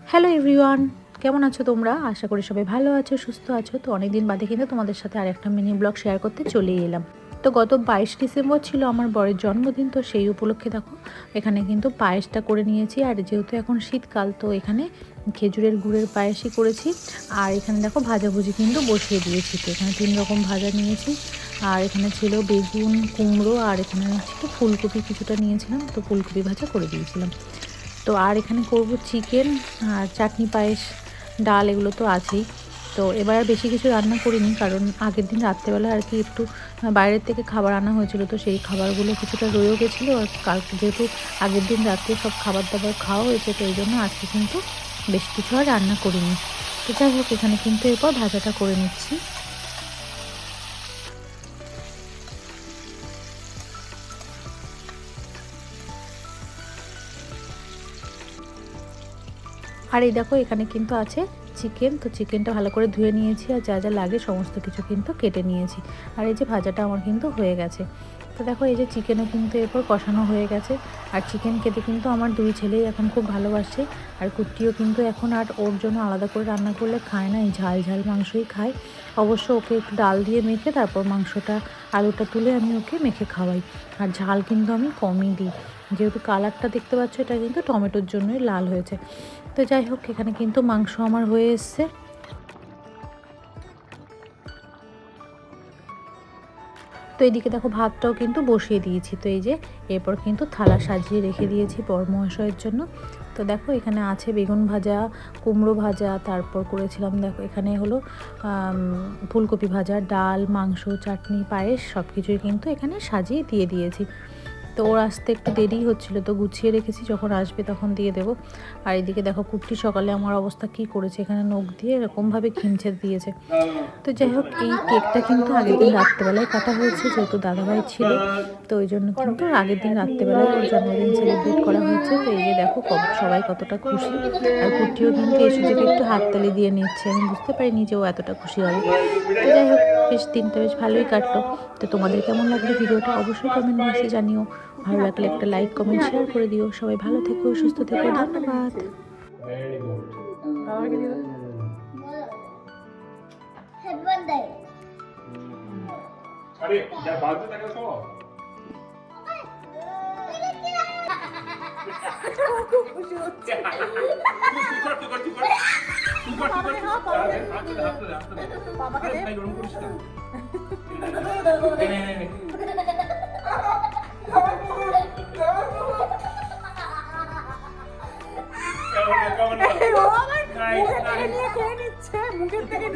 Hello everyone, কেমন আছো তোমরা? আশা করি সবাই ভালো আছো, সুস্থ আছো। তো অনেকদিন বাদে কিন্তু তোমাদের সাথে আরেকটা মিনি ব্লগ শেয়ার করতে চলেই এলাম। তো গত 22 ডিসেম্বর ছিল আমার বরের জন্মদিন। তো সেই উপলক্ষে দেখো এখানে কিন্তু পায়েসটা করে নিয়েছি। আর যেহেতু এখন শীতকাল, তো এখানে খেজুরের গুড়ের পায়েসই করেছি। আর এখানে দেখো ভাজাভুজি কিন্তু বসিয়ে দিয়েছি। তো এখানে 3 রকম ভাজা নিয়েছি। আর এখানে ছিল বেগুন, কুমড়ো, আর এখানে ছিল ফুলকপি কিছুটা নিয়েছিলাম। তো ফুলকপি ভাজা করে দিয়েছিলাম। তো আর এখানে করব চিকেন আর চাটনি, পায়েস, ডাল, এগুলো তো আছেই। তো এবার আর বেশি কিছু রান্না করিনি, কারণ আগের দিন রাত্রেবেলা আর কি একটু বাইরের থেকে খাবার আনা হয়েছিল। তো সেই খাবারগুলো কিছুটা রয়েও গেছিলো। আর যেহেতু আগের দিন রাত্রে সব খাবার দাবার খাওয়া হয়েছে, তো এই জন্য আজকে কিন্তু বেশি কিছু আর রান্না করিনি। তো যাই হোক, এখানে কিন্তু এরপর ভাজাটা করে নিচ্ছি। আর এই দেখো এখানে কিন্তু আছে চিকেন। তো চিকেনটা ভালো করে ধুয়ে নিয়েছি, আর যা যা লাগে সমস্ত কিছু কিন্তু কেটে নিয়েছি। আর এই যে ভাজাটা আমার কিন্তু হয়ে গেছে। তো দেখো এই যে চিকেনও কিন্তু এরপর কষানো হয়ে গেছে। আর চিকেন খেতে কিন্তু আমার 2 ছেলেই এখন খুব ভালোবাসে। আর কুট্টিও কিন্তু এখন আর ওর জন্য আলাদা করে রান্না করলে খায় না, এই ঝাল ঝাল মাংসই খায়। অবশ্য ওকে একটু ডাল দিয়ে মেখে তারপর মাংসটা, আলুটা তুলে আমি ওকে মেখে খাওয়াই। আর ঝাল কিন্তু আমি কমই দিই, যেহেতু কালারটা দেখতে পাচ্ছ এটা কিন্তু টমেটোর জন্যই লাল হয়েছে। তো যাই হোক, এখানে কিন্তু মাংস আমার হয়ে এসছে। তো এইদিকে দেখো ভাতটাও কিন্তু বসিয়ে দিয়েছি। তো এই যে এরপর কিন্তু থালা সাজিয়ে রেখে দিয়েছি বর মহাশয়ের জন্য। তো দেখো এখানে আছে বেগুন ভাজা, কুমড়ো ভাজা, তারপর করেছিলাম দেখো এখানে হলো ফুলকপি ভাজা, ডাল, মাংস, চাটনি, পায়েস, সব কিছুই কিন্তু এখানে সাজিয়ে দিয়ে দিয়েছি। তো ওর আসতে একটু দেরি হচ্ছিলো, তো গুছিয়ে রেখেছি, যখন আসবে তখন দিয়ে দেবো। আর এদিকে দেখো কুট্টি সকালে আমার অবস্থা কি করেছে, এখানে নখ দিয়ে এরকমভাবে খিমচে দিয়েছে। তো যাই হোক, এই কেকটা কিন্তু আগের দিন রাত্রেবেলায় কাটা হয়েছে, যেহেতু দাদাভাই ছিল। তো ওই জন্য কিন্তু আগের দিন রাত্রেবেলায় ওর জন্মদিন সেলিব্রেট করা হয়েছে। তো এই যে দেখো সবাই কতটা খুশি। আর কুট্টিও কিন্তু এই সুযোগে একটু হাততালি দিয়ে নিচ্ছে। আমি বুঝতে পারিনি যে ও এতটা খুশি হবে। তো যাই হোক, দিনটা বেশ ভালোই কাটলো। তো তোমাদের কেমন লাগলো ভিডিওটা অবশ্যই কমেন্ট বক্সে জানিও। ভালো লাগলে একটা লাইক, কমেন্ট, শেয়ার করে দিও। সবাই ভালো থেকো, সুস্থ থেকো, ধন্যবাদ। Very good. আরে যা বাজে টাকা সব খুব খুশি হচ্ছে বাবাকে দে ভাই গরম করিস না মুখের থেকে